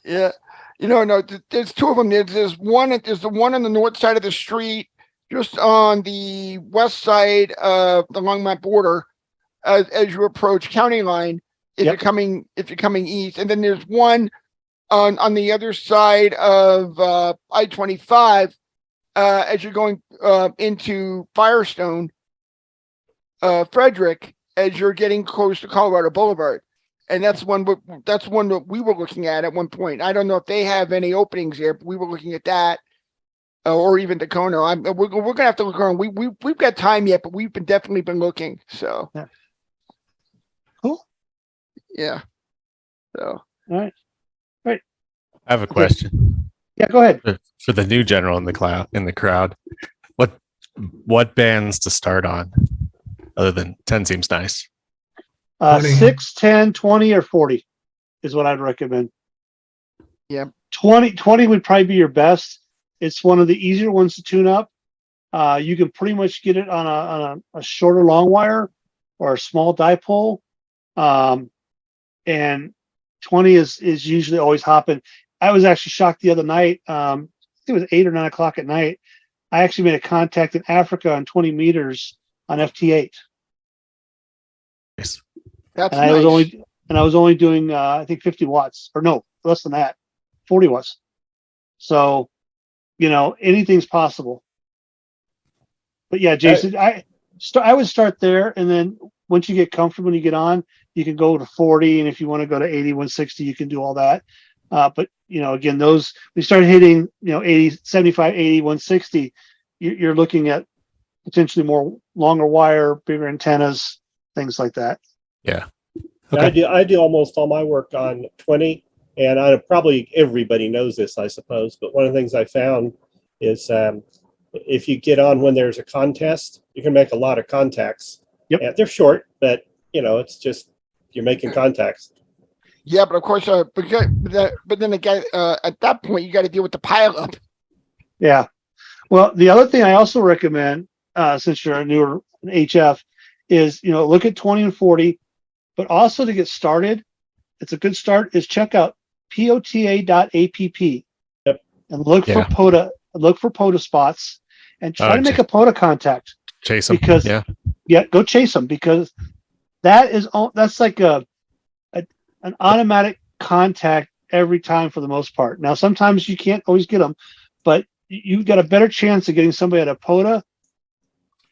Yeah. No, there's two of them. There's the one on the north side of the street, just on the west side of the Longmont border. as you approach County Line if Yep. you're coming east, and then there's one on the other side of I-25 as you're going into Firestone, Frederick, as you're getting close to Colorado Boulevard. And that's one that we were looking at one point. I don't know if they have any openings here, but we were looking at that, or even Tacoma. We're gonna have to look around. We've got time yet, but we've definitely been looking. So Yeah. Cool. Yeah. So All right. I have a question Yeah, go ahead. for the new general in the crowd. What bands to start on other than 10 seems nice. 20. 6, 10, 20, or 40 is what I'd recommend. Yeah. 20 would probably be your best. It's one of the easier ones to tune up. You can pretty much get it on a shorter long wire or a small dipole. And 20 is usually always hopping. I was actually shocked the other night. I think it was 8 or 9 o'clock at night. I actually made a contact in Africa on 20 meters on FT8. Nice. that's And nice. I was only doing I think 50 watts, or no, less than that, 40 watts. So, anything's possible. But yeah, Jason, I would start there, and then once you get comfortable and you get on, you can go to 40, and if you want to go to 80, 160, you can do all that. But again, those we start hitting 80, 75, 80, 160, you're looking at potentially more longer wire, bigger antennas, things like that. Yeah. I do almost all my work on 20, and probably everybody knows this, I suppose. But one of the things I found is if you get on when there's a contest, you can make a lot of contacts. Yep. And they're short, but it's just you're making contacts. Yeah, but of course, but then again, at that point, you got to deal with the pileup. Yeah. Well, the other thing I also recommend, since you're a newer HF, is look at 20 and 40, but also to get started, it's a good start is check out pota.app. Yep. And look for POTA spots and try to make a POTA contact. Chase them. Because go chase them, because that's like an automatic contact every time for the most part. Now, sometimes you can't always get them, but you've got a better chance of getting somebody at a POTA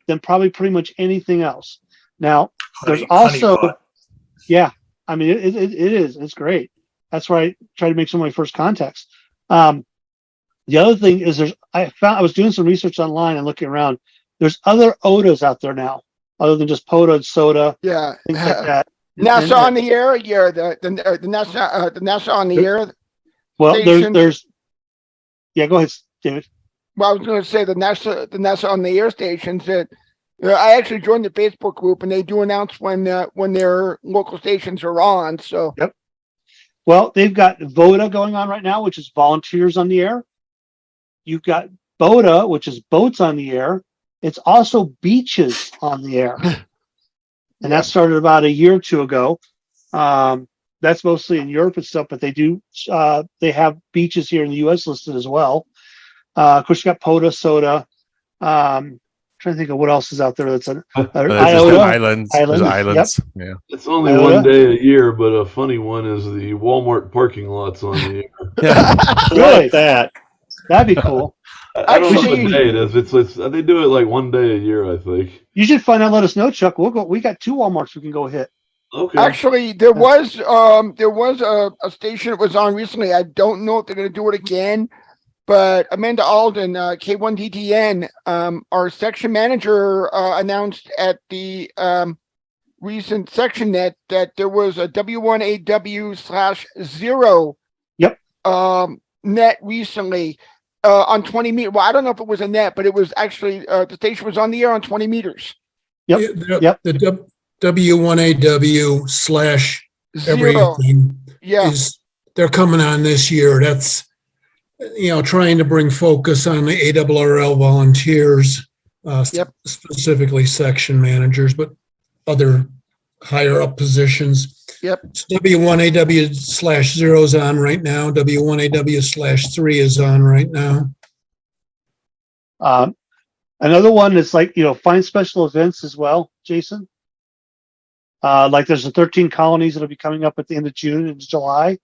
than probably pretty much anything else. Now, there's also, honeypot. yeah, I mean, it's great. That's why I try to make some of my first contacts. The other thing is I was doing some research online and looking around. There's other OTAs out there now, other than just POTA and SOTA, Yeah. things like that. NASA on the air. Yeah. The NASA on the air. Well, station. there's yeah, go ahead, David. Well, I was going to say the NASA on the air stations that I actually joined the Facebook group, and they do announce when their local stations are on. So Yep. Well, they've got VODA going on right now, which is volunteers on the air. You've got BOTA, which is boats on the air. It's also beaches on the air. And that started about a year or two ago. That's mostly in Europe and stuff, but they have beaches here in the U.S. listed as well. Of course, you got POTA, SOTA. Trying to think of what else is out there. That's an There's IOTA. islands. There's islands. Yep. Yeah. It's only IOTA. one day a year, but a funny one is the Walmart parking lots on the air. Yeah. Really? Like that. That'd be cool. I don't know Actually- what day it is. It's they do it like one day a year, I think. You should find out. Let us know, Chuck. We'll go. We got 2 Walmarts we can go hit. Okay. actually, there was a station that was on recently. I don't know if they're going to do it again, but Amanda Alden, K0ITP, our section manager, announced at the recent section net that there was a W1AW/0 Yep. net recently on 20 meters. Well, I don't know if it was a net, but it was actually the station was on the air on 20 meters. Yep. Yep. The W1AW / Zero. everything Yeah. they're coming on this year. That's, trying to bring focus on the ARRL volunteers, Yep. specifically section managers, but other higher up positions. Yep. W1AW/0 is on right now. W1AW/3 is on right now. Another one is like, find special events as well, Jason. Like there's the 13 colonies that'll be coming up at the end of June and July.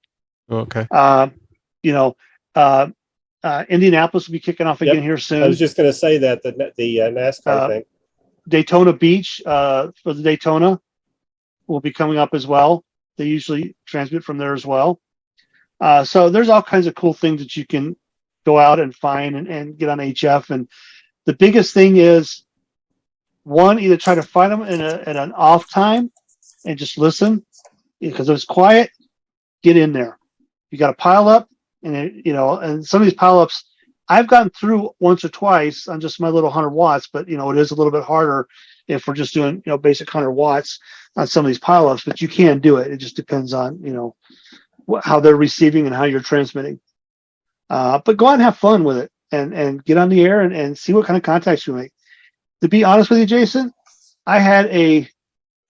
Okay. You know, Indianapolis will be kicking off again Yep. here I soon. was just going to say that the NASCAR thing. Daytona Beach for the Daytona will be coming up as well. They usually transmit from there as well. So there's all kinds of cool things that you can go out and find and get on HF. And the biggest thing is, one, either try to find them at an off time and just listen, because if it's quiet, get in there. You got to pile up, and and some of these pile ups, I've gotten through once or twice on just my little 100 watts, but it is a little bit harder if we're just doing basic 100 watts on some of these pile ups. But you can do it. It just depends on how they're receiving and how you're transmitting. But go out and have fun with it, and get on the air and see what kind of contacts you make. To be honest with you, Jason, I had a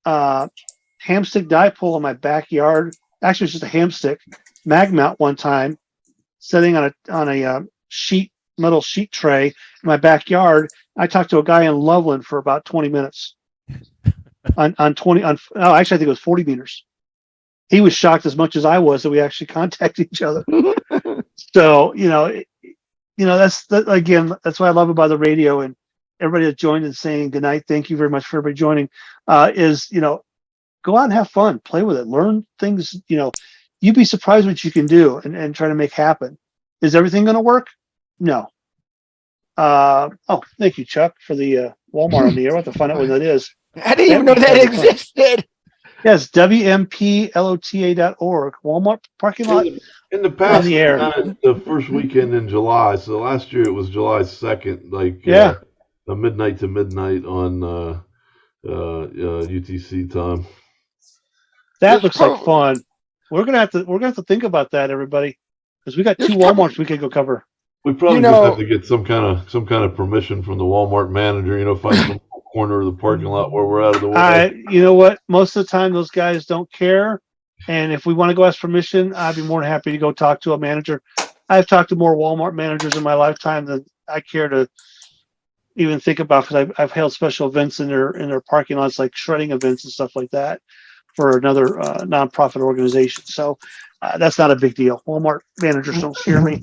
hamstick dipole in my backyard. Actually, it's just a hamstick mag mount one time, sitting on a metal sheet tray in my backyard. I talked to a guy in Loveland for about 20 minutes actually I think it was 40 meters. He was shocked as much as I was that we actually contacted each other. So again, that's what I love about the radio, and everybody that joined and saying good night. Thank you very much for everybody joining. Is go out and have fun, play with it, learn things. You'd be surprised what you can do and try to make happen. Is everything going to work? No. Thank you, Chuck, for the Walmart on the air. We'll have to find out what that is. I didn't even know that existed. Yes, WMPLOTA.org. Walmart parking lot. In the past, on the air. The first weekend in July. So last year it was July 2nd, a midnight to midnight on UTC time. That looks like fun. We're gonna have to think about that, everybody, because we got two Walmarts we could go cover. We probably just have to get some kind of permission from the Walmart manager. Find some corner of the parking lot where we're out of the way. You know what? Most of the time, those guys don't care. And if we want to go ask permission, I'd be more than happy to go talk to a manager. I've talked to more Walmart managers in my lifetime than I care to even think about, because I've held special events in their parking lots, like shredding events and stuff like that, for another nonprofit organization. So that's not a big deal. Walmart managers don't scare me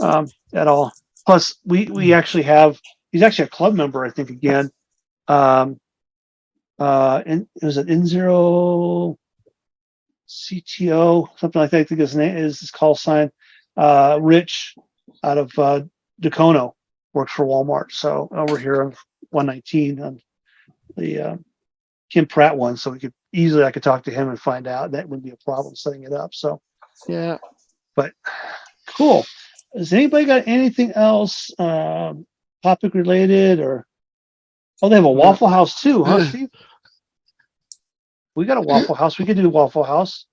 at all. Plus, we actually have, he's actually a club member, I think, again. And it was an N0 CTO, something like that. I think his name is his call sign. Rich out of Dacono works for Walmart. So over here on 119 on the Kim Pratt one. So I could talk to him and find out. That wouldn't be a problem setting it up. So yeah, but cool. Has anybody got anything else topic related or? Oh, they have a Waffle House too, huh, Steve? We got a Waffle House. We could do Waffle House.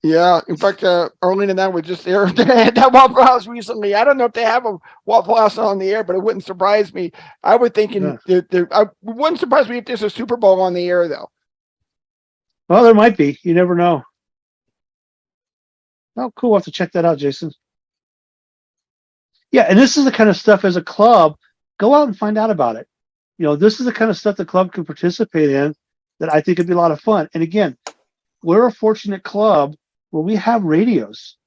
Yeah. In fact, Arlene and I were just there at that Waffle House recently. I don't know if they have a Waffle House on the air, but it wouldn't surprise me. I would thinking I wouldn't surprise me if there's a Super Bowl on the air, though. Well, there might be. You never know. Oh, cool. We'll have to check that out, Jason. Yeah, and this is the kind of stuff as a club, go out and find out about it. This is the kind of stuff the club can participate in that I think would be a lot of fun. And again, we're a fortunate club where we have radios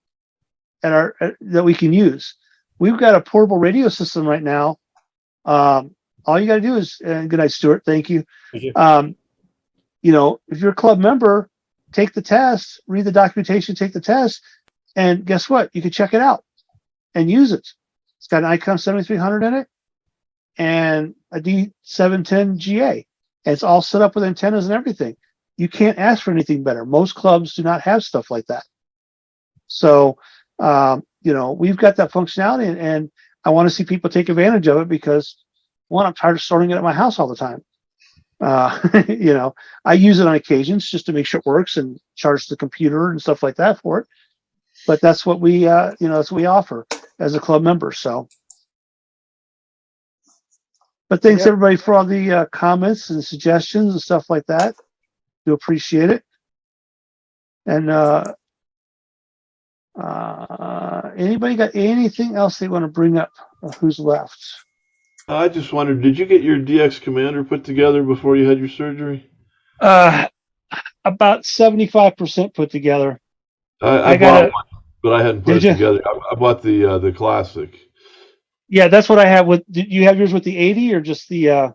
that we can use. We've got a portable radio system right now. All you got to do is, good night, Stuart. Thank you. Thank you. If you're a club member, take the test, read the documentation, take the test, and guess what? You can check it out and use it. It's got an ICOM 7300 in it and a D710 GA. And it's all set up with antennas and everything. You can't ask for anything better. Most clubs do not have stuff like that. So, we've got that functionality, and I want to see people take advantage of it because, one, I'm tired of storing it at my house all the time. I use it on occasions just to make sure it works and charge the computer and stuff like that for it. But that's what we, that's what we offer as a club member. So, but thanks everybody for all the comments and suggestions and stuff like that. Do appreciate it. And anybody got anything else they want to bring up? Who's left? I just wondered, did you get your DX Commander put together before you had your surgery? about 75% put together. I gotta- bought one, but I hadn't put Did it you? together. I bought the classic. Yeah, that's what I have with. Did you have yours with the 80 or just the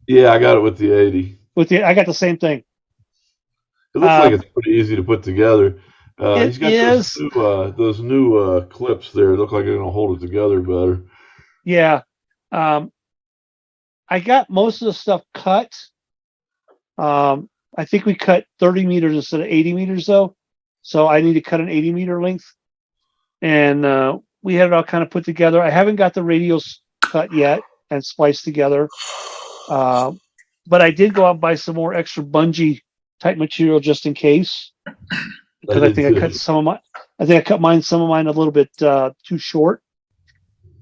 Yeah, I got it with the 80. with the? I got the same thing. It looks like it's pretty easy to put together. It He's got is. those new clips there. Look like they're gonna hold it together better. Yeah. I got most of the stuff cut. I think we cut 30 meters instead of 80 meters though. So I need to cut an 80 meter length. And we had it all kind of put together. I haven't got the radios cut yet and spliced together. But I did go out and buy some more extra bungee type material just in case. Because I think I cut some of my, I think I cut some of mine a little bit too short.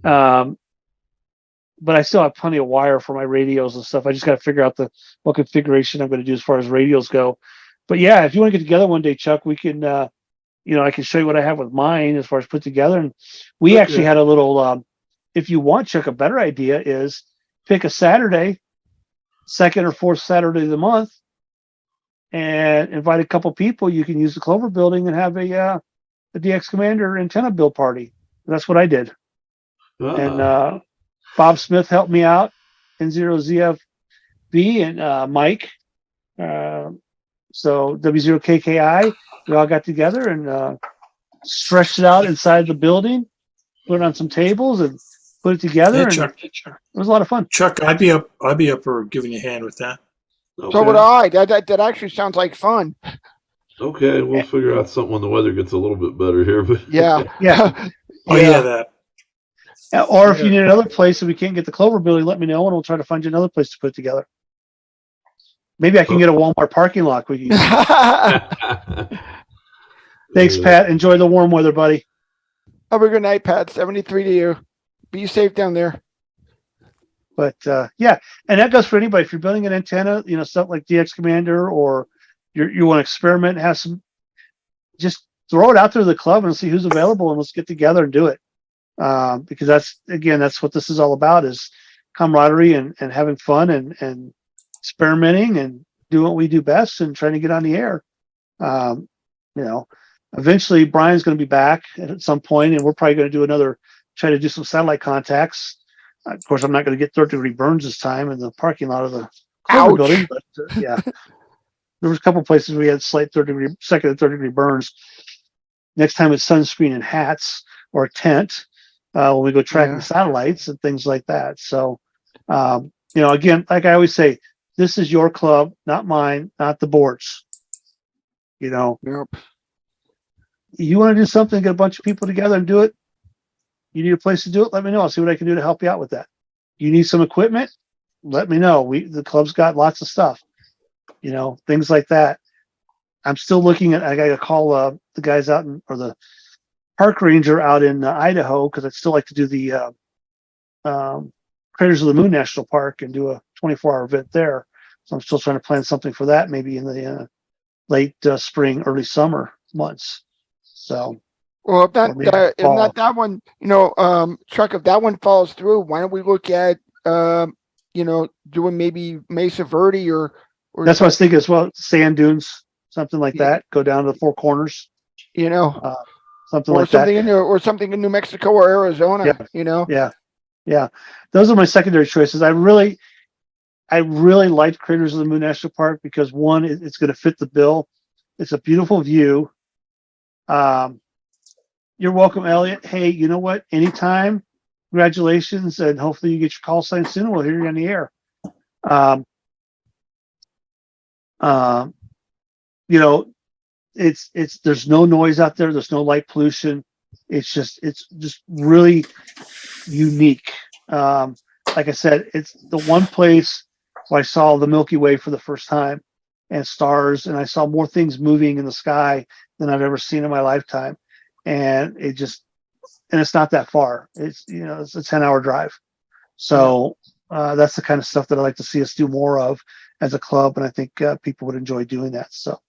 But I still have plenty of wire for my radios and stuff. I just got to figure out what configuration I'm going to do as far as radios go. But yeah, if you want to get together one day, Chuck, we can, I can show you what I have with mine as far as put together. And we actually had a little, if you want, Chuck, a better idea is pick a Saturday, second or fourth Saturday of the month, and invite a couple people. You can use the Clover building and have a DX Commander antenna build party. That's what I did. And Bob Smith helped me out, N0ZFB and Mike. So W0KKI, we all got together and stretched it out inside the building, put it on some tables and put it together. Yeah, and Chuck. it was a lot of fun. Chuck, I'd be up for giving you a hand with that. Okay. So would I. That actually sounds like fun. Okay, we'll figure out something when the weather gets a little bit better here. But Yeah. Yeah. Oh yeah, that. Or if you need another place and we can't get the Clover building, let me know and we'll try to find you another place to put together. Maybe I can get a Walmart parking lot. We can use. Thanks, Pat. Enjoy the warm weather, buddy. Have a good night, Pat. 73 to you. Be safe down there. But yeah, and that goes for anybody. If you're building an antenna, stuff like DX Commander, or you want to experiment, have some, just throw it out there to the club and see who's available, and let's get together and do it. Because that's what this is all about, is camaraderie and having fun and experimenting and doing what we do best and trying to get on the air. Eventually Brian's going to be back at some point, and we're probably going to try to do some satellite contacts. Of course, I'm not going to get third-degree burns this time in the parking lot of the Clover building, but yeah, there was a couple places we had slight second and third-degree burns. Next time it's sunscreen and hats or a tent when we go tracking satellites and things like that. So, again, like I always say, this is your club, not mine, not the board's. Yep. You want to do something, get a bunch of people together and do it. You need a place to do it, let me know. I'll see what I can do to help you out with that. You need some equipment, let me know. The club's got lots of stuff, things like that. I'm still looking at, I got to call the guys out or the park ranger out in Idaho, because I'd still like to do the Craters of the Moon National Park and do a 24-hour event there. So I'm still trying to plan something for that, maybe in the late spring, early summer months. So, well, if not that one, Chuck, if that one falls through, why don't we look at, doing maybe Mesa Verde or that's what I was thinking as well. Sand dunes, something like that. Go down to the Four Corners. Something like that. Or something in New Mexico or Arizona. Yeah. Those are my secondary choices. I really liked Craters of the Moon National Park because, one, it's going to fit the bill. It's a beautiful view. You're welcome, Elliot. Hey, you know what? Anytime. Congratulations, and hopefully you get your call sign soon. We'll hear you on the air. It's there's no noise out there. There's no light pollution. It's just really unique. Like I said, it's the one place where I saw the Milky Way for the first time and stars, and I saw more things moving in the sky than I've ever seen in my lifetime. And it's not that far. It's a 10-hour drive. So that's the kind of stuff that I like to see us do more of as a club, and I think people would enjoy doing that. So,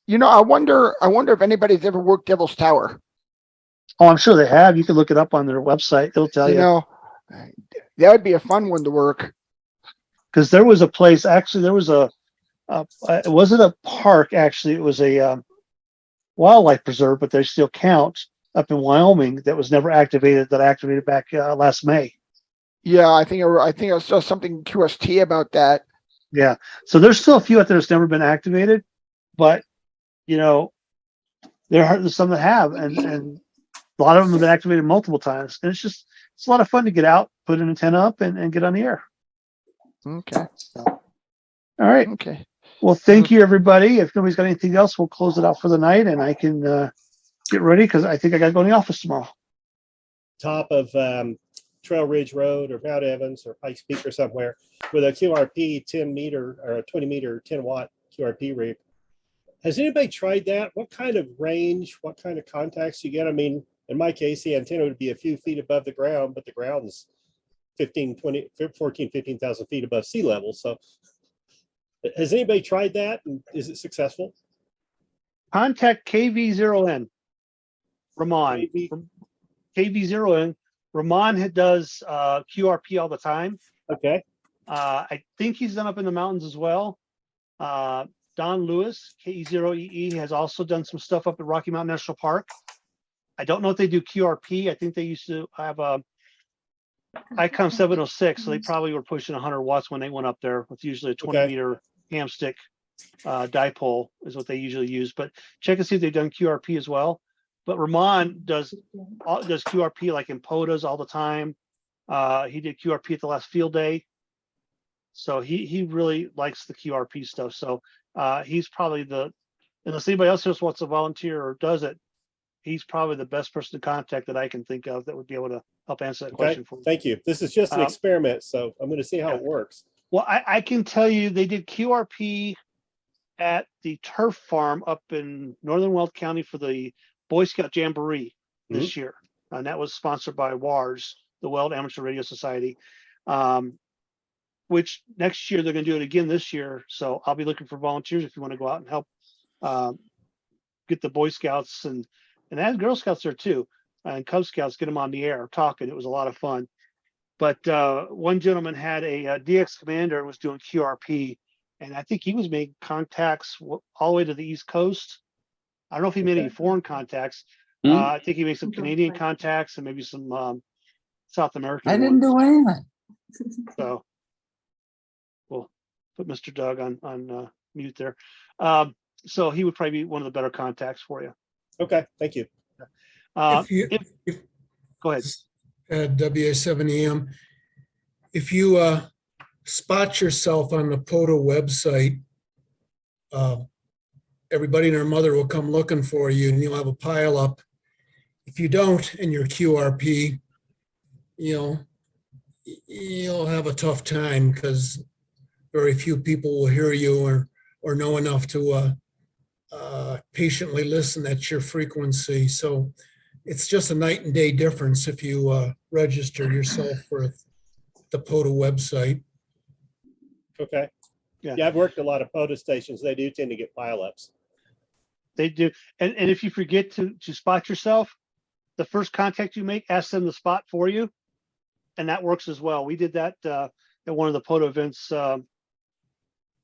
I wonder if anybody's ever worked Devil's Tower. Oh, I'm sure they have. You can look it up on their website. It'll tell you. That would be a fun one to work. Because there was a place, actually, there was a it wasn't a park, actually. It was a wildlife preserve, but they still count up in Wyoming that was never activated, that activated back last May. Yeah, I think I saw something QST about that. Yeah. So there's still a few out there that's never been activated, but you know, there's some that have, and a lot of them have been activated multiple times. And it's a lot of fun to get out, put an antenna up and get on the air. Okay. So, all right. Okay. Well, thank you, everybody. If nobody's got anything else, we'll close it out for the night, and I can get ready because I think I got to go in the office tomorrow. Top of Trail Ridge Road or Mount Evans or Pikes Peak or somewhere with a QRP 10 meter or a 20 meter 10 watt QRP rig. Has anybody tried that? What kind of range, what kind of contacts you get? I mean, in my case, the antenna would be a few feet above the ground, but the ground's 15,000 feet above sea level. So has anybody tried that? And is it successful? Contact KV0N, Ramon. KV0N. Ramon does QRP all the time. Okay. I think he's done up in the mountains as well. Don Lewis, KE0EE, has also done some stuff up at Rocky Mountain National Park. I don't know if they do QRP. I think they used to have a ICOM 706, so they probably were pushing 100 watts when they went up there with usually a 20 meter ham stick dipole is what they usually use. But check and see if they've done QRP as well. But Ramon does QRP like in POTAs all the time. He did QRP at the last field day. So he really likes the QRP stuff. So he's probably unless anybody else just wants to volunteer or does it, he's probably the best person to contact that I can think of that would be able to help answer that question for me. Thank you. This is just an experiment, so I'm going to see how it works. Well, I can tell you they did QRP at the turf farm up in northern Weld County for the Boy Scout Jamboree this year. And that was sponsored by WARS, the Weld Amateur Radio Society. Which next year they're going to do it again this year. So I'll be looking for volunteers if you want to go out and help get the Boy Scouts and I had Girl Scouts there too, and Cub Scouts, get them on the air talking. It was a lot of fun. But one gentleman had a DX commander and was doing QRP, and I think he was making contacts all the way to the East Coast. I don't know if he made any foreign contacts. I think he made some Canadian contacts and maybe some South American. I didn't do anything. So we'll put Mr. Doug on mute there. So he would probably be one of the better contacts for you. Okay, thank you. Go ahead. At WA7EM, if you spot yourself on the POTA website, everybody and their mother will come looking for you and you'll have a pile up. If you don't in your QRP, you'll have a tough time because very few people will hear you or know enough to patiently listen at your frequency. So it's just a night and day difference if you register yourself for the POTA website. Okay. Yeah, I've worked a lot of POTA stations. They do tend to get pileups. They do. And if you forget to spot yourself, the first contact you make, ask them to spot for you. And that works as well. We did that at one of the POTA events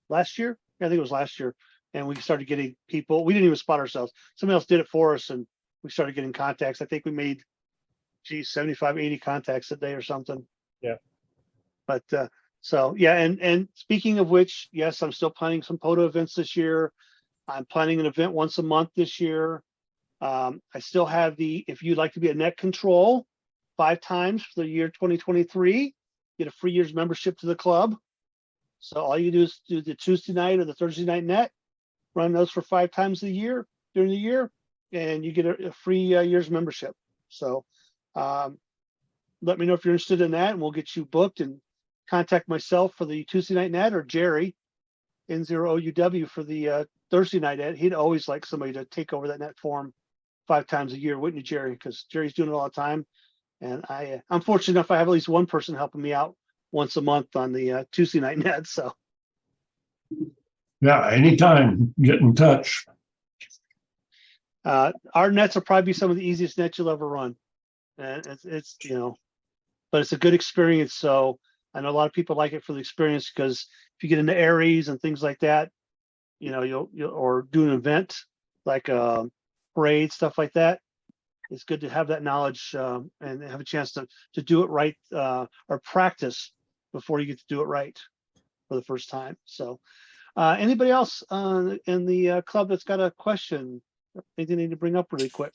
last year. I think it was last year. And we started getting people. We didn't even spot ourselves. Somebody else did it for us. And we started getting contacts. I think we made, 75, 80 contacts a day or something. Yeah. But so, yeah. And speaking of which, yes, I'm still planning some POTA events this year. I'm planning an event once a month this year. I still have if you'd like to be a net control 5 times for the year 2023, get a free year's membership to the club. So all you do is do the Tuesday night or the Thursday night net, run those for 5 times a year during the year, and you get a free year's membership. So let me know if you're interested in that, and we'll get you booked, and contact myself for the Tuesday night net or Jerry N0OUW for the Thursday night net. He'd always like somebody to take over that net for him 5 times a year, wouldn't you, Jerry? Because Jerry's doing it all the time. And I'm fortunate enough I have at least one person helping me out once a month on the Tuesday night net. So yeah, anytime, get in touch. Our nets will probably be some of the easiest nets you'll ever run. And it's but it's a good experience. So I know a lot of people like it for the experience because if you get into Aries and things like that, you'll or do an event like a parade, stuff like that. It's good to have that knowledge and have a chance to do it right or practice before you get to do it right for the first time. So anybody else in the club that's got a question, anything they need to bring up really quick?